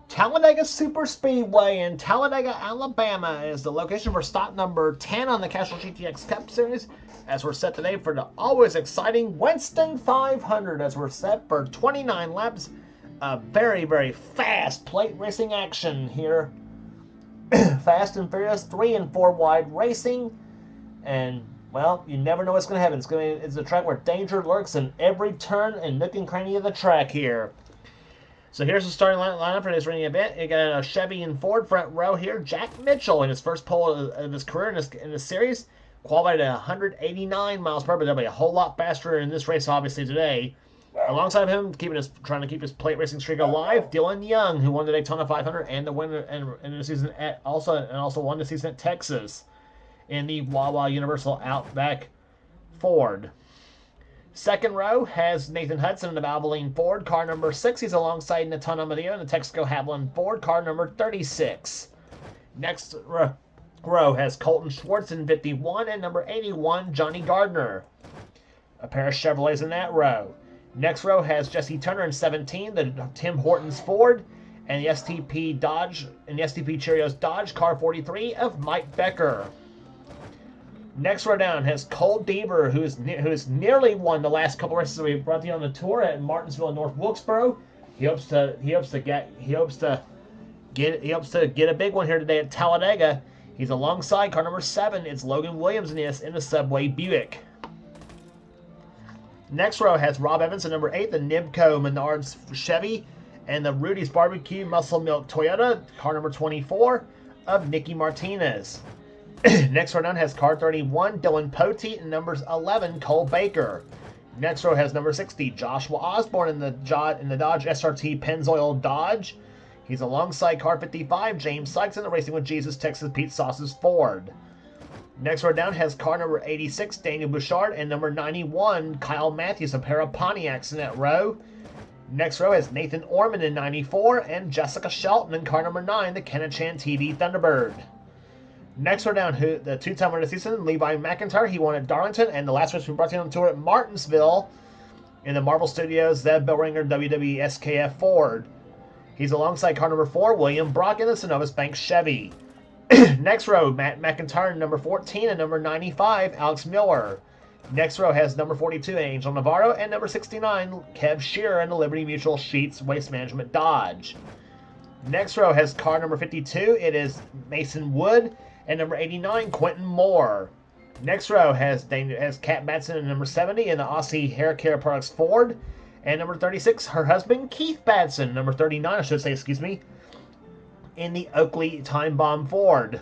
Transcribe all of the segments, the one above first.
Talladega Superspeedway in Talladega, Alabama is the location for stop number 10 on the Castrol GTX Cup Series, as we're set today for the always exciting Winston 500, as we're set for 29 laps of very, very fast plate racing action here. Fast and Furious 3 and 4 wide racing, and well, you never know what's going to happen. It's a track where danger lurks in every turn and nook and cranny of the track here. So here's the starting lineup for this racing event. You got a Chevy and Ford front row here. Jack Mitchell in his first pole of his career in this series, qualified at 189 miles per hour, but they'll be a whole lot faster in this race, obviously, today. Alongside him, trying to keep his plate racing streak alive, Dylan Young, who won the Daytona 500 and the winner in the season also won the season at Texas in the Wawa Universal Outback Ford. Second row has Nathan Hudson in the Valvoline Ford, car number 6. He's alongside Nathan Amadeo in the Texaco Haviland Ford, car number 36. Next row has Colton Schwartz in 51 and number 81, Johnny Gardner. A pair of Chevrolets in that row. Next row has Jesse Turner in 17, the Tim Hortons Ford, and the STP Cheerios Dodge, car 43 of Mike Becker. Next row down has Cole Deaver, who has nearly won the last couple races that we brought you on the tour at Martinsville and North Wilkesboro. He hopes to get a big one here today at Talladega. He's alongside car number 7. It's Logan Williams in the Subway Buick. Next row has Rob Evans in number 8, the Nibco Menards Chevy, and the Rudy's Barbecue Muscle Milk Toyota, car number 24 of Nicky Martinez. Next row down has car 31, Dylan Poteet, and numbers 11, Cole Baker. Next row has number 60, Joshua Osborne in the Dodge SRT Pennzoil Dodge. He's alongside car 55, James Sykes in the Racing with Jesus Texas Pete Sauce's Ford. Next row down has car number 86, Daniel Bouchard, and number 91, Kyle Matthews, a pair of Pontiacs in that row. Next row has Nathan Orman in 94, and Jessica Shelton in car number 9, the Kennichan TV Thunderbird. Next row down, the two-time winner of the season, Levi McIntyre. He won at Darlington, and the last race we brought you on the tour at Martinsville in the Marvel Studios Zeb Bellringer WWE SKF Ford. He's alongside car number 4, William Brock in the Synovus Bank Chevy. Next row, Matt McIntyre, number 14, and number 95, Alex Miller. Next row has number 42, Angel Navarro, and number 69, Kev Shearer in the Liberty Mutual Sheets Waste Management Dodge. Next row has car number 52. It is Mason Wood, and number 89, Quentin Moore. Next row has Kat Batson in number 70 in the Aussie Hair Care Products Ford. And number 36, her husband, Keith Batson. Number 39, I should say, excuse me, in the Oakley Time Bomb Ford.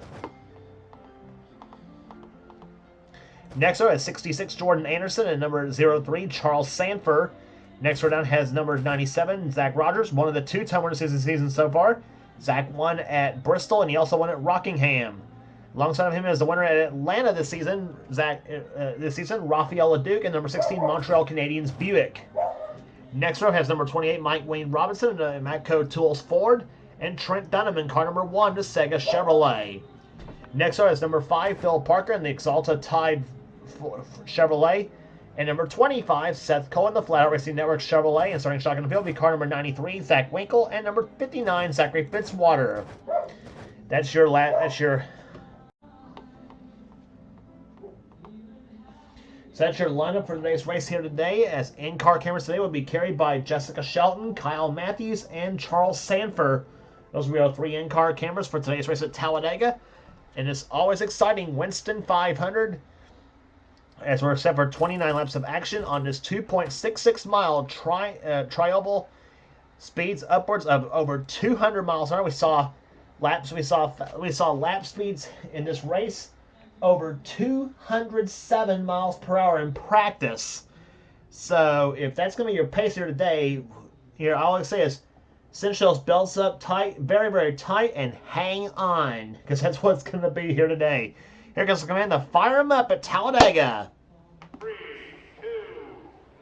Next row has 66, Jordan Anderson, and number 03, Charles Sanford. Next row down has number 97, Zach Rogers, one of the two-time winners of the season so far. Zach won at Bristol, and he also won at Rockingham. Alongside of him is the winner at Atlanta this season, Rafael LeDuc, and number 16, Montreal Canadiens Buick. Next row has number 28, Mike Wayne Robinson, and Matco Tools Ford, and Trent Dunham in car number 1, the Sega Chevrolet. Next row has number 5, Phil Parker, in the Exalta Tide Chevrolet, and number 25, Seth Cohen, the Flat Out Racing Network Chevrolet, and starting shotgun in the field will be car number 93, Zach Winkle, and number 59, Zachary Fitzwater. That's your So that's your lineup for today's race here today, as in-car cameras today will be carried by Jessica Shelton, Kyle Matthews, and Charles Sanford. Those will be our 3 in-car cameras for today's race at Talladega. And it's always exciting Winston 500, as we're set for 29 laps of action on this 2.66-mile tri-oval, speeds upwards of over 200 miles an hour. We saw lap speeds in this race over 207 miles per hour in practice. So if that's going to be your pace here today, all I always say is cinch those belts up tight, very, very tight, and hang on, because that's what it's going to be here today. Here comes the command to fire them up at Talladega. 3, 2,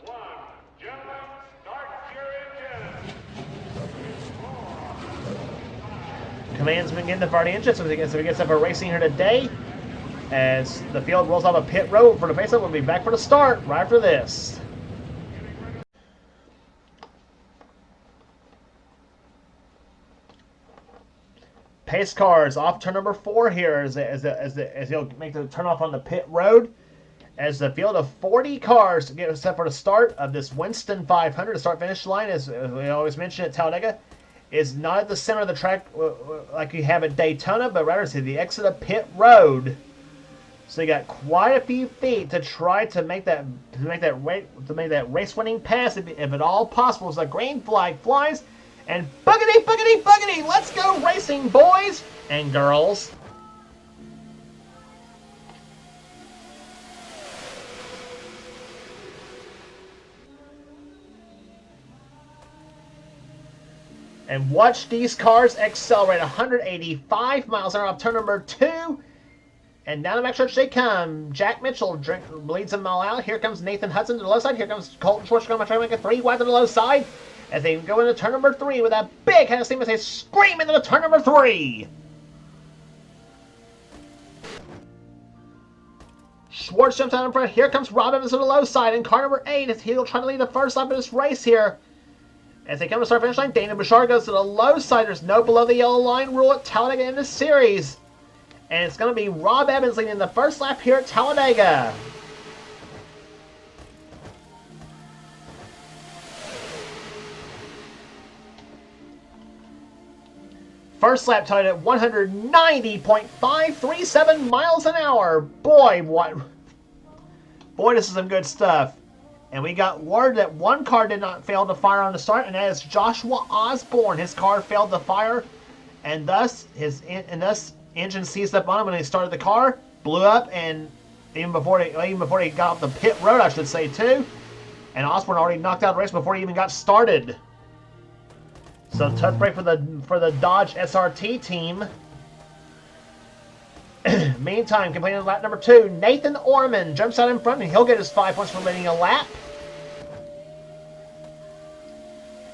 1. Gentlemen, start your engine. Command's been getting the 40 engine, so we get set for racing here today. As the field rolls off a pit road for the face-up, we'll be back for the start right after this. Pace cars off turn number 4 here as he'll make the turn off on the pit road. As the field of 40 cars get set for the start of this Winston 500, the start-finish line, as we always mention at Talladega, is not at the center of the track like you have at Daytona, but rather it's at the exit of pit road. So you got quite a few feet to try to make that race-winning pass, if at all possible. As the green flag flies, and boogity, boogity, boogity, let's go racing, boys and girls. And watch these cars accelerate 185 miles an hour off turn number 2. And down the backstretch they come. Jack Mitchell leads them all out. Here comes Nathan Hudson to the low side. Here comes Colton Schwartz trying to make a 3 wide to the low side. As they go into turn number 3 with a big head of steam as they scream into the turn number 3. Schwartz jumps out in front. Here comes Rob Evans to the low side. And car number 8 as he'll try to lead the first lap of this race here. As they come to the start-finish line, Dana Bouchard goes to the low side. There's no below the yellow line rule at Talladega in this series. And it's going to be Rob Evans leading the first lap here at Talladega. First lap tied at 190.537 miles an hour. Boy, this is some good stuff. And we got word that one car did not fail to fire on the start, and that is Joshua Osborne. His car failed to fire, and thus engine seized up on him when he started the car, blew up, and even before he got off the pit road, I should say too. And Osborne already knocked out the race before he even got started. So tough break for the Dodge SRT team. Meantime, completing lap number 2, Nathan Orman jumps out in front, and he'll get his 5 points for leading a lap.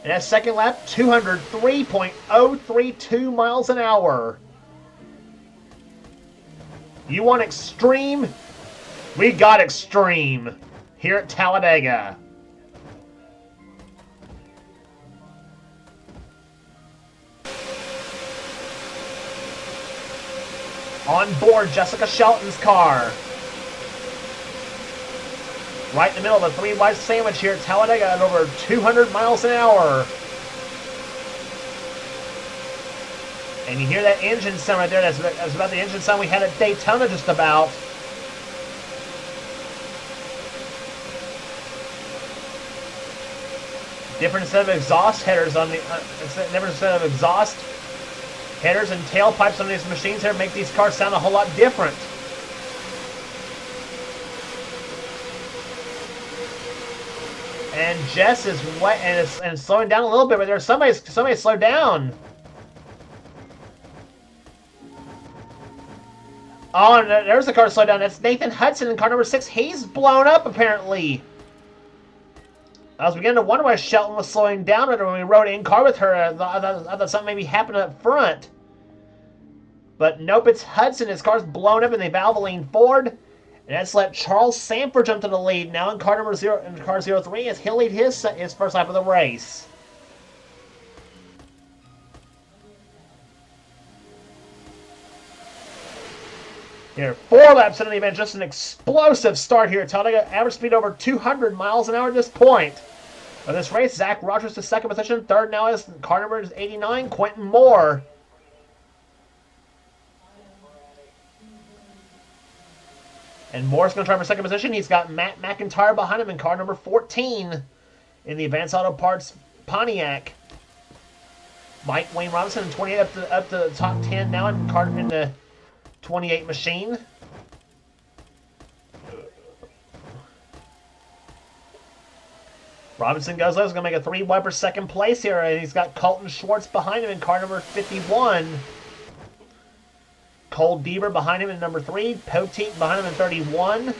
And that second lap, 203.032 miles an hour. You want extreme? We got extreme here at Talladega. On board Jessica Shelton's car. Right in the middle of a 3-wide sandwich here at Talladega at over 200 miles an hour. And you hear that engine sound right there. That's about the engine sound we had at Daytona just about. Different set of exhaust headers on the... different set of exhaust headers and tailpipes on these machines here make these cars sound a whole lot different. And Jess is wet and slowing down a little bit, but there's somebody slowed down. Oh, and there's the car to slow down. That's Nathan Hudson in car number 6. He's blown up apparently. I was beginning to wonder why Shelton was slowing down when we rode in car with her. I thought something maybe happened up front. But nope, it's Hudson. His car's blown up in the Valvoline Ford. And that's let Charles Sanford jump to the lead now in car number 03 as he'll lead his first lap of the race. Here, 4 laps into the event, just an explosive start here at Talladega. Average speed over 200 miles an hour at this point. Of this race, Zach Rogers to second position. Third now is car number 89, Quentin Moore. And Moore's going to try for second position. He's got Matt McIntyre behind him in car number 14 in the Advanced Auto Parts Pontiac. Mike Wayne Robinson in 28 up to the top 10 now in the 28 machine. Robinson goes low. He's going to make a 3 wide for second place here. And he's got Colton Schwartz behind him in car number 51. Cole Deaver behind him in number 3. Poteet behind him in 31.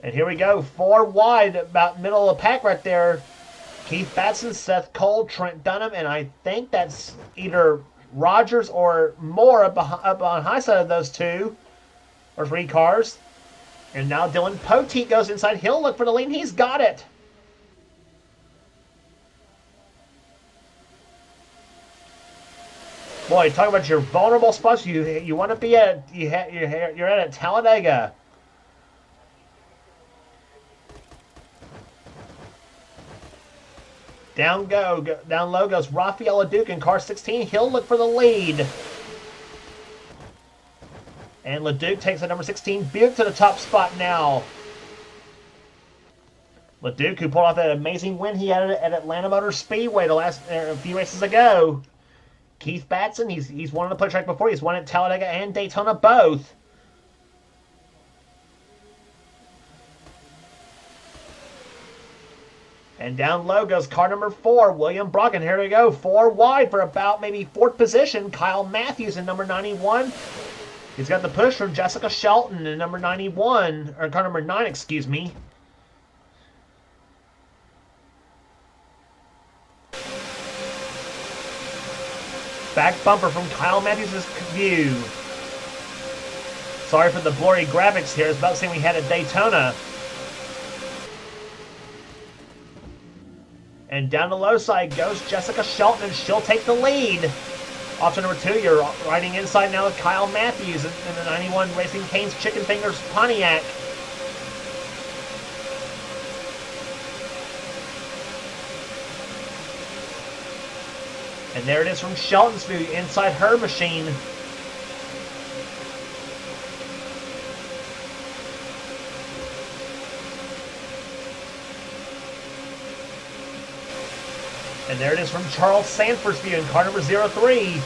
And here we go. 4 wide, about middle of the pack right there. Keith Batson, Seth Cole, Trent Dunham, and I think that's either Rogers or Moore up on high side of those two or three cars. And now Dylan Poteet goes inside. He'll look for the lead. He's got it. Boy, talk about your vulnerable spots. You want to be at you're at Talladega. Down low goes Rafael LeDuc in car 16. He'll look for the lead. And LeDuc takes the number 16 Buick to the top spot now. LeDuc, who pulled off that amazing win he had at Atlanta Motor Speedway a few races ago. Keith Batson, he's won on the play track before. He's won at Talladega and Daytona both. And down low goes car number 4, William Brocken. Here we go, 4 wide for about maybe 4th position. Kyle Matthews in number 91. He's got the push from Jessica Shelton in number 91, or car number 9, excuse me. Back bumper from Kyle Matthews' view. Sorry for the blurry graphics here. It's about the same we had at Daytona. And down the low side goes Jessica Shelton, and she'll take the lead. Off to number 2, you're riding inside now with Kyle Matthews in the 91 Racing Cane's Chicken Fingers Pontiac. And there it is from Shelton's view inside her machine. And there it is from Charles Sanford's view in car number 03.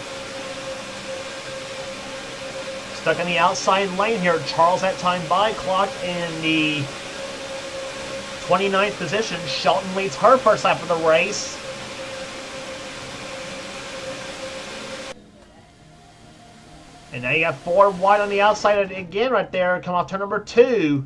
Stuck in the outside lane here. Charles that time by, clocked in the 29th position. Shelton leads her first lap of the race. And now you got 4 wide on the outside again right there. Come off turn number 2.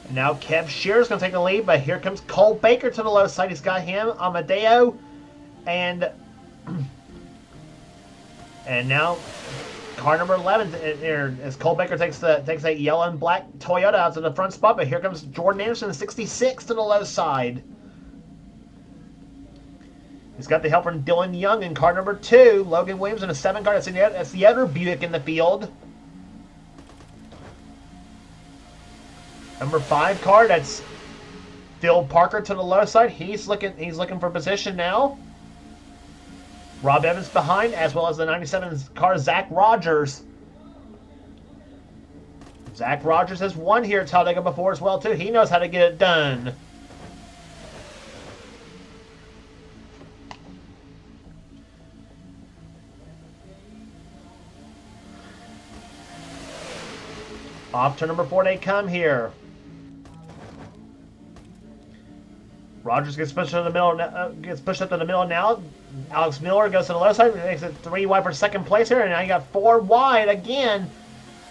And now Kev Shearer's going to take the lead, but here comes Cole Baker to the low side. He's got him, Amadeo, and now car number 11 as Cole Baker takes that yellow and black Toyota out to the front spot. But here comes Jordan Anderson, 66 to the low side. He's got the help from Dylan Young in car number 2. Logan Williams in a 7 car. That's the other Buick in the field. Number 5 car, that's Phil Parker to the low side. He's looking for position now. Rob Evans behind, as well as the 97 car, Zach Rogers. Zach Rogers has won here at Talladega before as well, too. He knows how to get it done. Off to number 4 they come here. Rogers gets pushed to the middle. Gets pushed up to the middle now. Alex Miller goes to the left side. Makes it 3 wide for second place here, and now you got 4 wide again.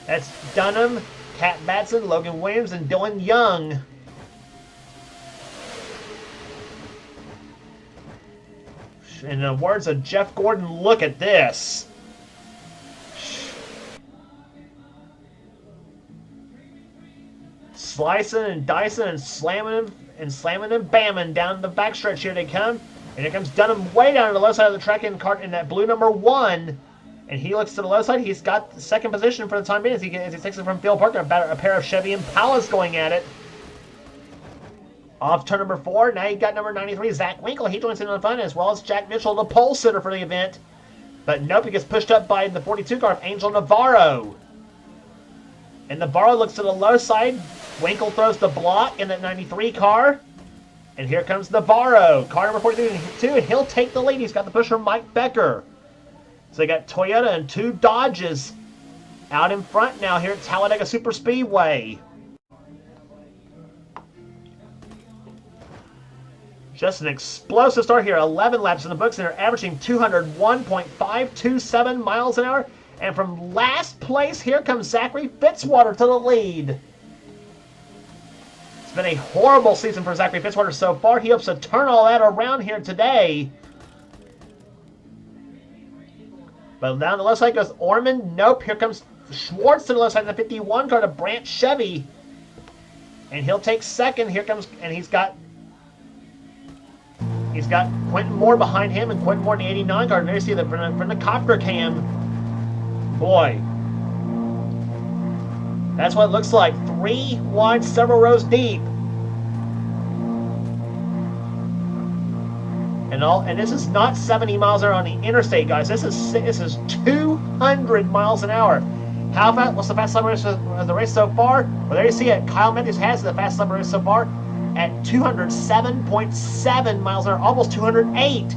That's Dunham, Cat Batson, Logan Williams, and Dylan Young. In the words of Jeff Gordon, look at this. Slicing and dicing and slamming and bamming down the backstretch. Here they come. And here comes Dunham way down to the left side of the track in that blue number 1. And he looks to the left side. He's got the second position for the time being as he takes it from Phil Parker. About a pair of Chevy Impalas going at it. Off turn number 4. Now you got number 93, Zach Winkle. He joins in on the fun, as well as Jack Mitchell, the pole sitter for the event. But nope, he gets pushed up by the 42 car of Angel Navarro. And Navarro looks to the low side. Winkle throws the block in that 93 car. And here comes Navarro. Car number 42, and he'll take the lead. He's got the push from Mike Becker. So they got Toyota and 2 Dodges out in front now here at Talladega Superspeedway. Just an explosive start here. 11 laps in the books, and they're averaging 201.527 miles an hour. And from last place, here comes Zachary Fitzwater to the lead. It's been a horrible season for Zachary Fitzwater so far. He hopes to turn all that around here today. But down the left side goes Orman. Nope. Here comes Schwartz to the left side in the 51 car to Brandt Chevy. And he'll take second. Here comes, and he's got Quentin Moore behind him, and Quentin Moore in the 89 car. There you see that from the copter cam. Boy. That's what it looks like. 3 wide, several rows deep. And this is not 70 miles an hour on the interstate, guys. This is 200 miles an hour. How fast? What's the fastest lap race of the race so far? Well, there you see it. Kyle Matthews has the fastest lap race so far at 207.7 miles an hour, almost 208.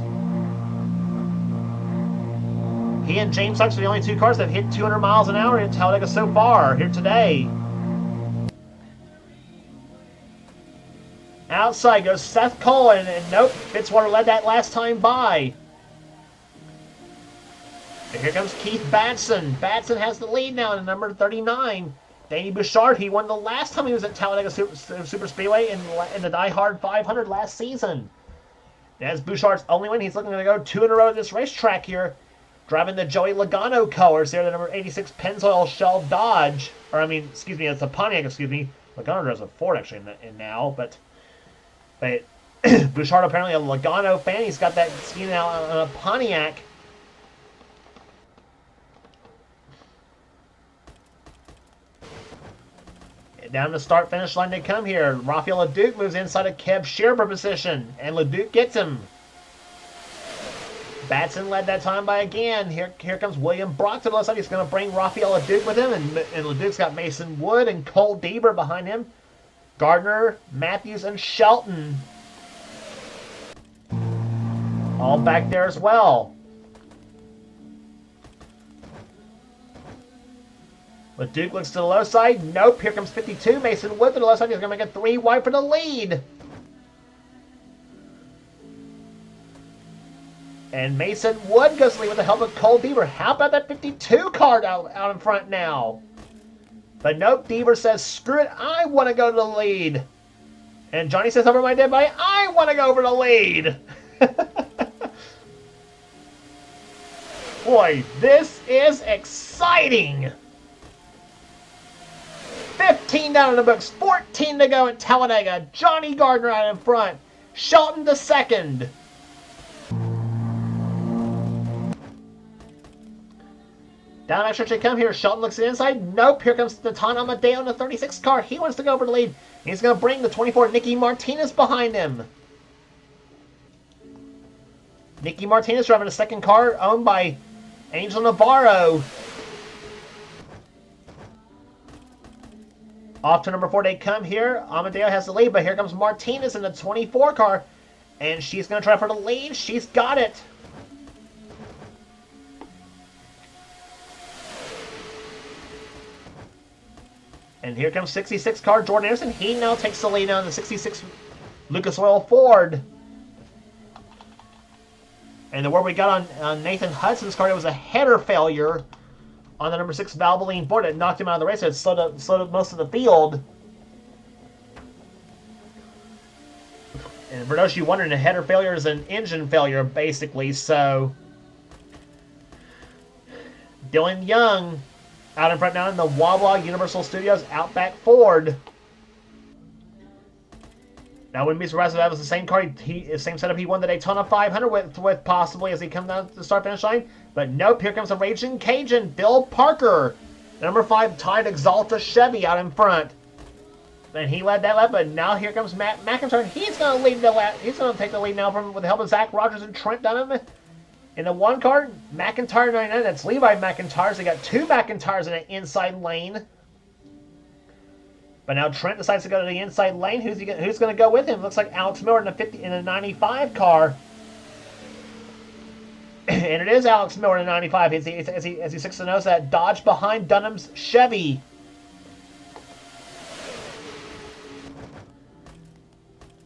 He and James Sykes are the only 2 cars that have hit 200 miles an hour in Talladega so far here today. Outside goes Seth Cole, and nope, Fitzwater led that last time by. And here comes Keith Batson. Batson has the lead now in number 39. Danny Bouchard, he won the last time he was at Talladega Super Speedway in the Die Hard 500 last season. That's Bouchard's only win. He's looking to go 2 in a row at this racetrack here. Driving the Joey Logano colors there, the number 86 Pennzoil Shell Dodge. Or, I mean, excuse me, it's a Pontiac, excuse me. Logano drives a Ford, actually, in now, but Bouchard apparently a Logano fan. He's got that skin out on a Pontiac. Down the start-finish line they come here. Rafael LeDuc moves inside of Kev Scherber position, and LeDuc gets him. Batson led that time by again. Here comes William Brock to the left side. He's going to bring Rafael LeDuc with him, and LeDuc's got Mason Wood and Cole Deaver behind him. Gardner, Matthews, and Shelton all back there as well. LeDuc looks to the low side. Nope. Here comes 52. Mason Wood to the left side. He's going to make it 3 wide for the lead. And Mason Wood goes to lead with the help of Cole Deaver. How about that 52 card out in front now? But nope. Deaver says, screw it. I want to go to the lead. And Johnny says, over my dead body, I want to go over the lead. Boy, this is exciting. 15 down in the books, 14 to go at Talladega. Johnny Gardner out in front. Shelton to second. Down extra they come here. Shelton looks to the inside. Nope. Here comes Natan Amadeo in the 36 car. He wants to go over the lead. He's going to bring the 24 Nicky Martinez behind him. Nicky Martinez driving a second car owned by Angel Navarro. Off to number 4 they come here. Amadeo has the lead, but here comes Martinez in the 24 car. And she's going to try for the lead. She's got it. And here comes 66 car Jordan Anderson. He now takes the lead on the 66 Lucas Oil Ford. And the word we got on Nathan Hudson's car, it was a header failure on the number 6 Valvoline Ford. It knocked him out of the race. It slowed up most of the field. And for those of you wondering, a header failure is an engine failure, basically. So, Dylan Young out in front now in the Wawa Universal Studios Outback Ford. Now, I wouldn't be surprised if that was the same car, same setup he won the Daytona 500 with possibly as he comes down to the start-finish line. But nope, here comes a Raging Cajun, Bill Parker. Number 5 Tide Exalta Chevy out in front. And he led that lap, but now here comes Matt McIntyre. He's going to lead the lap. He's going to take the lead now with the help of Zach Rogers and Trent Dunham. In the 1 car, McIntyre 99, that's Levi McIntyre. They got 2 McIntyres in an inside lane. But now Trent decides to go to the inside lane. Who's going to go with him? Looks like Alex Miller in the 95 car. And it is Alex Miller in the 95 as he sticks the nose that Dodge behind Dunham's Chevy.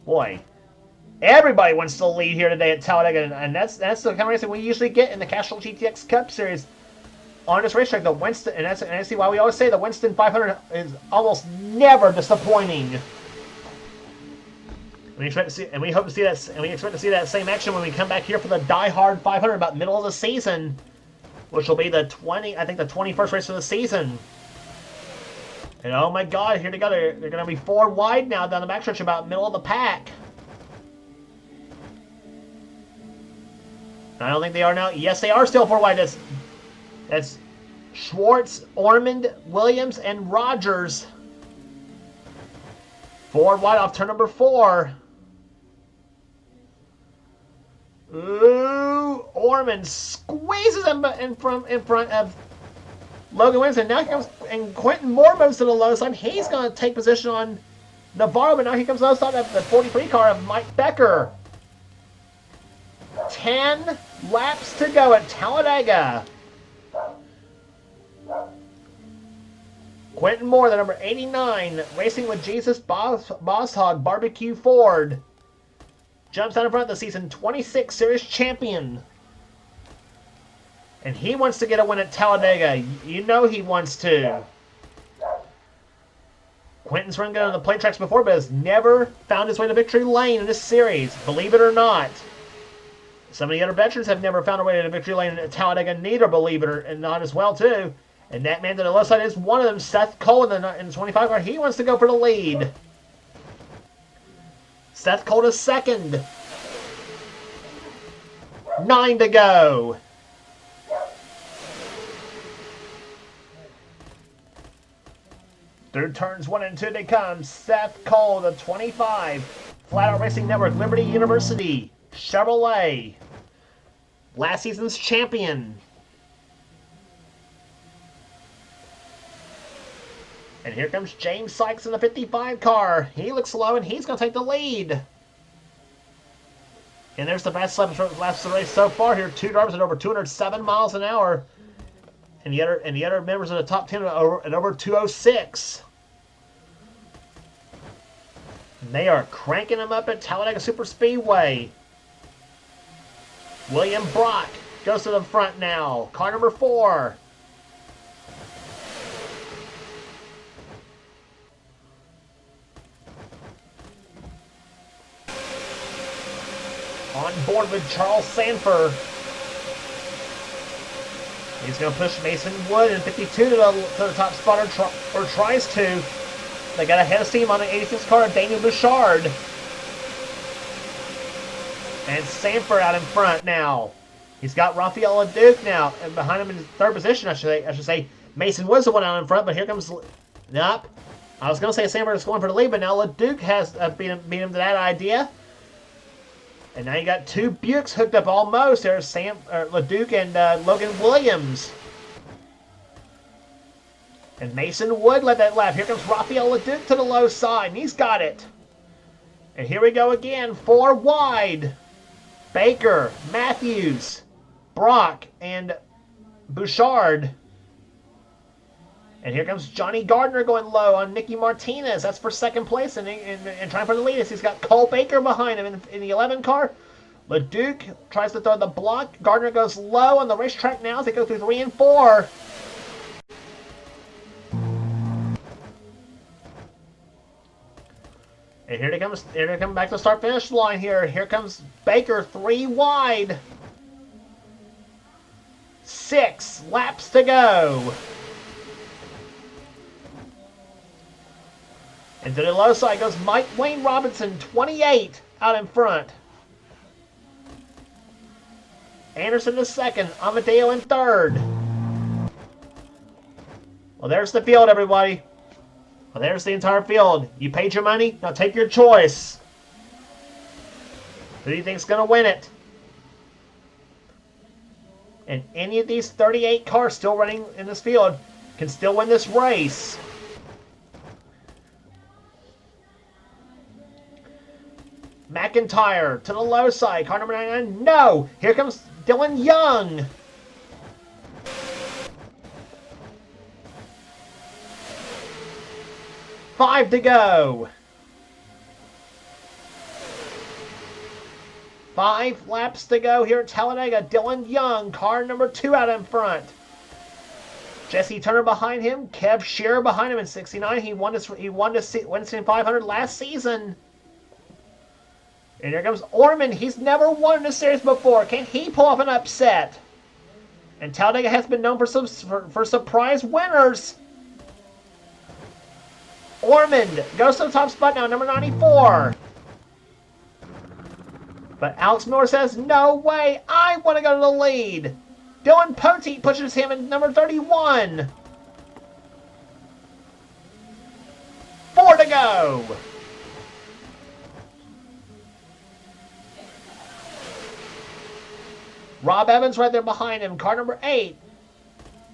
Boy, everybody wants to lead here today at Talladega, and that's the kind of racing we usually get in the Castrol GTX Cup Series. On this racetrack, the Winston, and that's why we always say the Winston 500 is almost never disappointing. We expect to see, and we hope to see that, and we expect to see that same action when we come back here for the Die Hard 500 about middle of the season, which will be the 21st race of the season. And oh my God, here they go. They're going to be 4 wide now down the backstretch about middle of the pack. I don't think they are now. Yes, they are still 4 wide. That's Schwartz, Ormond, Williams, and Rogers. 4 wide off turn number 4. Ooh, Ormond squeezes him in front of Logan Winston. Now here comes, and Quentin Moore moves to the low side. He's going to take position on Navarro, but now here comes the low side of the 43 car of Mike Becker. 10 laps to go at Talladega. Quentin Moore, the number 89, racing with Jesus Boss Hog Barbecue Ford. Jumps out in front of the season 26 series champion. And he wants to get a win at Talladega. You know he wants to. Quentin's run good on the plate tracks before, but has never found his way to victory lane in this series, believe it or not. Some of the other veterans have never found a way to victory lane at Talladega, neither, believe it or not, as well, too. And that man to the left side is one of them, Seth Cole in the 25 car. He wants to go for the lead. Seth Cole is second. 9 to go. Through turns 1 and 2 they come. Seth Cole, the 25. Flat Out Racing Network, Liberty University, Chevrolet. Last season's champion. And here comes James Sykes in the 55 car. He looks slow, and he's going to take the lead. And there's the best laps of the race so far here. 2 drivers at over 207 miles an hour. And the other members of the top 10 are at over 206. And they are cranking them up at Talladega Superspeedway. William Brock goes to the front now. Car number 4. On board with Charles Sanford. He's going to push Mason Wood in 52 to the top spot, or tries to. They got a head of steam on the 86 car of Daniel Bouchard. And Sanford out in front now. He's got Rafael LeDuc now, and behind him in third position, I should say. Mason Wood's the one out in front, but here comes... Nope. I was going to say Sanford is going for the lead, but now LeDuc has beat him to that idea. And now you got 2 Buicks hooked up almost. There's LeDuc and Logan Williams. And Mason Wood led that lap. Here comes Rafael LeDuc to the low side, and he's got it. And here we go again, 4 wide. Baker, Matthews, Brock, and Bouchard. And here comes Johnny Gardner going low on Nicky Martinez. That's for second place and trying for the lead. He's got Cole Baker behind him in the 11 car. LeDuc tries to throw the block. Gardner goes low on the racetrack now as they go through 3 and 4. And here they come back to the start-finish line here. Here comes Baker, 3 wide. 6 laps to go. And to the low side goes Mike Wayne Robinson, 28, out in front. Anderson is second. Amadeo in third. Well, there's the field, everybody. Well, there's the entire field. You paid your money. Now take your choice. Who do you think's going to win it? And any of these 38 cars still running in this field can still win this race. McIntyre to the low side. Car number 99. No! Here comes Dylan Young. Five to go. 5 laps to go here at Talladega. Dylan Young, car number 2 out in front. Jesse Turner behind him. Kev Shearer behind him in 69. He won the Winston 500 last season. And here comes Orman. He's never won in this series before. Can he pull off an upset? And Talladega has been known for surprise winners. Ormond goes to the top spot now, number 94. But Alex Miller says, no way, I want to go to the lead. Dylan Poteet pushes him in number 31. 4 to go. Rob Evans right there behind him, car number 8.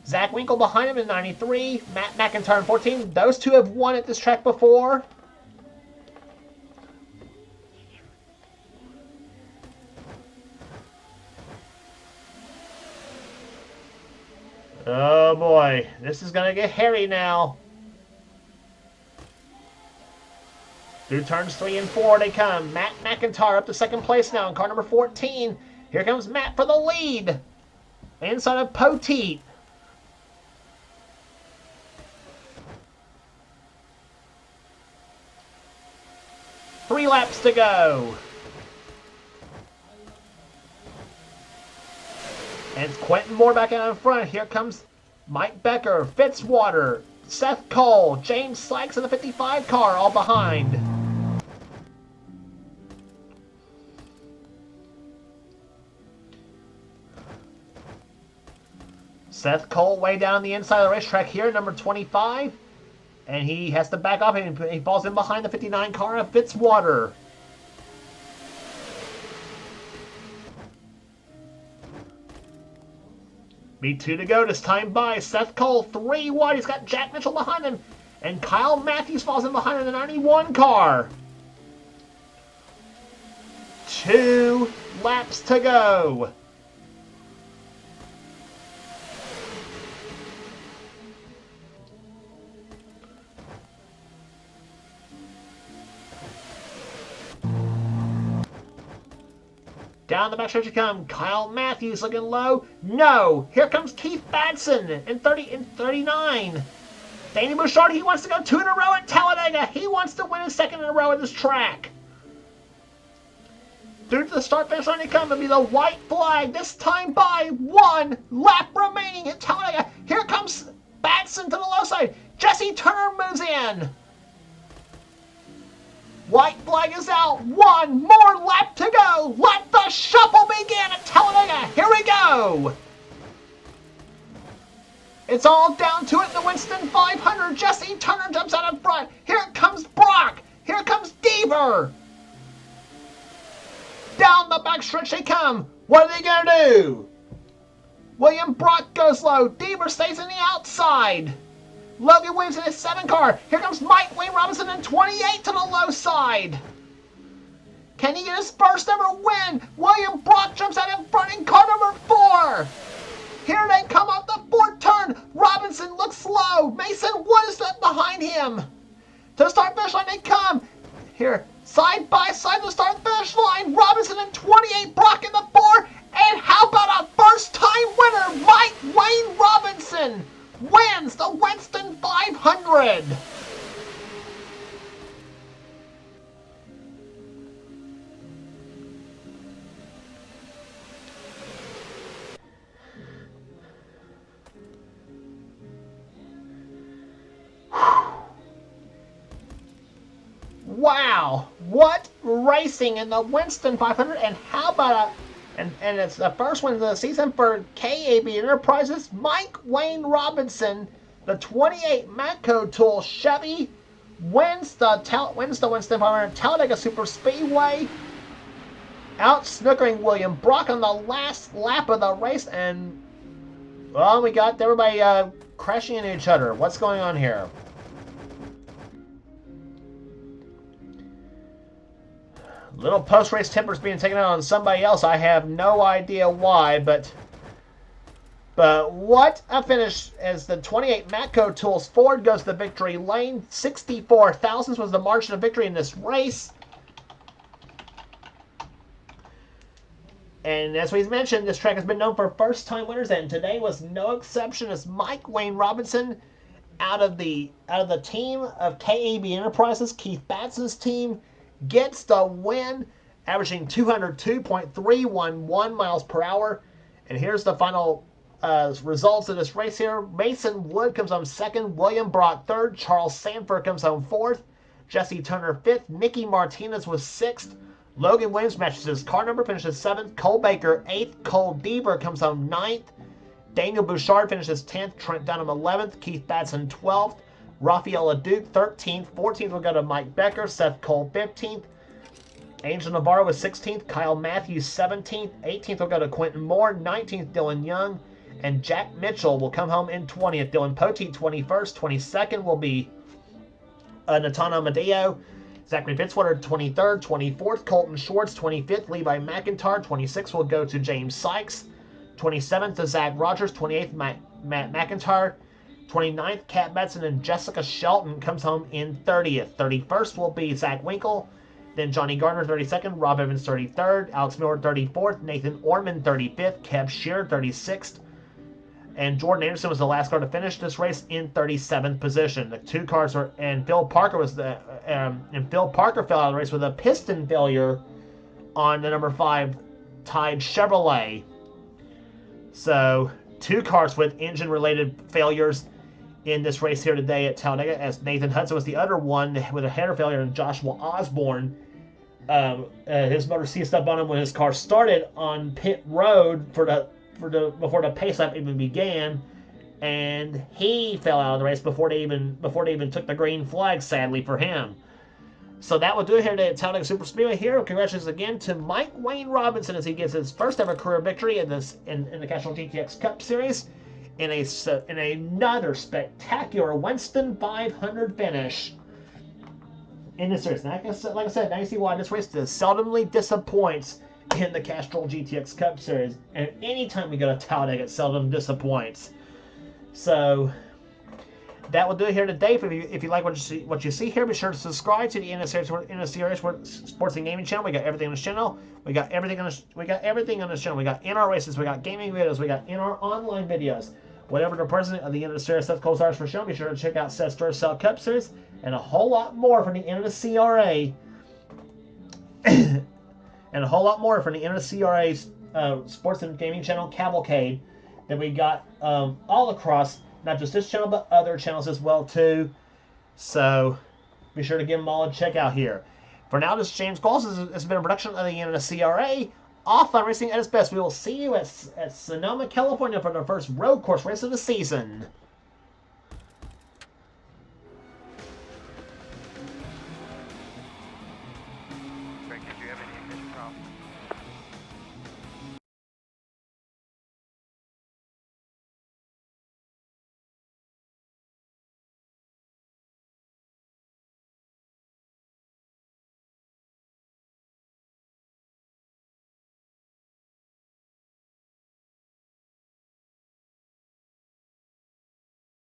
Zach Winkle behind him in 93. Matt McIntyre in 14. Those two have won at this track before. Oh boy, this is going to get hairy now. Through turns 3 and 4 they come. Matt McIntyre up to second place now in car number 14. Here comes Matt for the lead. Inside of Poteet. Three laps to go. And it's Quentin Moore back out in front. Here comes Mike Becker, Fitzwater, Seth Cole, James Sykes in the 55 car, all behind. Seth Cole way down the inside of the racetrack here, number 25. And he has to back off and he falls in behind the 59 car of Fitzwater. B2 to go this time by. Seth Cole 3 wide. He's got Jack Mitchell behind him. And Kyle Matthews falls in behind in the 91 car. 2 laps to go. Down the backstretch you come. Kyle Matthews looking low. No. Here comes Keith Batson in 39. Danny Bouchard, he wants to go 2 in a row at Talladega. He wants to win his 2nd in a row at this track. Through to the start finish line they come. It'll be the white flag. This time by 1 lap remaining at Talladega. Here comes Batson to the low side. Jesse Turner moves in. White flag is out. 1 more lap to go. Let the shuffle begin at Talladega. Here we go. It's all down to it in the Winston 500. Jesse Turner jumps out in front. Here comes Brock. Here comes Deaver. Down the backstretch they come. What are they going to do? William Brock goes low. Deaver stays in the outside. Logan Williams in his 7 car. Here comes Mike Wayne Robinson in 28 to the low side. Can he get his first ever win? William Brock jumps out in front in car number 4. Here they come off the 4th turn. Robinson looks slow. Mason Wood is behind him. To the start finish line they come. Here, side by side to the start finish line. Robinson in 28, Brock in the 4. And how about a first time winner? Mike Wayne Robinson wins the Winston 500. Wow, what racing in the Winston 500, and how about and it's the first win of the season for KAB Enterprises. Mike Wayne Robinson, the 28 Matco Tool Chevy, wins the Winston 500 Talladega Super Speedway, out snookering William Brock on the last lap of the race, and well, we got everybody crashing into each other. What's going on here? Little post-race tempers being taken out on somebody else. I have no idea why, but what a finish as the 28 Matco Tools Ford goes to the victory lane. 64 thousandths was the margin of victory in this race. And as we've mentioned, this track has been known for first-time winners, and today was no exception as Mike Wayne Robinson out of the team of KAB Enterprises, Keith Batson's team, gets the win averaging 202.311 miles per hour. And here's the final results of this race here. Mason Wood comes home second, William Brock third, Charles Sanford comes home fourth, Jesse Turner fifth, Nicky Martinez was sixth, Logan Williams matches his car number, finishes seventh, Cole Baker eighth, Cole Deaver comes home ninth, Daniel Bouchard finishes 10th, Trent Dunham 11th, Keith Batson 12th, Rafael Leduc 13th, 14th will go to Mike Becker, Seth Cole 15th, Angel Navarro was 16th, Kyle Matthews 17th, 18th will go to Quentin Moore, 19th Dylan Young, and Jack Mitchell will come home in 20th. Dylan Poteet 21st, 22nd will be Natano Amadeo, Zachary Fitzwater 23rd, 24th Colton Schwartz, 25th Levi McIntyre, 26th will go to James Sykes, 27th to Zach Rogers, 28th Matt McIntyre, 29th Kat Betson and Jessica Shelton comes home in 30th. 31st will be Zach Winkle, then Johnny Gardner 32nd, Rob Evans 33rd, Alex Miller 34th, Nathan Orman 35th, Kev Shearer 36th, and Jordan Anderson was the last car to finish this race in 37th position. The two cars were, and Phil Parker fell out of the race with a piston failure on the number 5 Tide Chevrolet. So 2 cars with engine-related failures in this race here today at Talladega, as Nathan Hudson was the other one with a header failure, and Joshua Osborne, his motor seized up on him when his car started on pit road before the pace lap even began, and he fell out of the race before they even took the green flag, sadly for him. So that will do it here today at Talladega Super Speedway. Here, congratulations again to Mike Wayne Robinson as he gets his first ever career victory in the Castrol GTX Cup Series in another spectacular Winston 500 finish in this race. Like I said, now you see why this race seldomly disappoints in the Castrol GTX Cup Series, and anytime we go to Talladega, it seldom disappoints. So that will do it here today. If you like what you see here, be sure to subscribe to the NNSCRA Sports and Gaming channel. We got everything on this channel. We got everything on this channel. We got in our races. We got gaming videos. We got in our online videos. Whatever the president of the NNSCRA Seth Cole stars for show, be sure to check out Seth's Duracell Cup Series and a whole lot more from the NNSCRA. And a whole lot more from the NNSCRA Sports and Gaming channel Cavalcade that we got all across, not just this channel, but other channels as well, too. So be sure to give them all a check out here. For now, this is James Goss. This has been a production of the NNSCRA. Off-line racing at its best. We will see you at Sonoma, California for the first road course race of the season.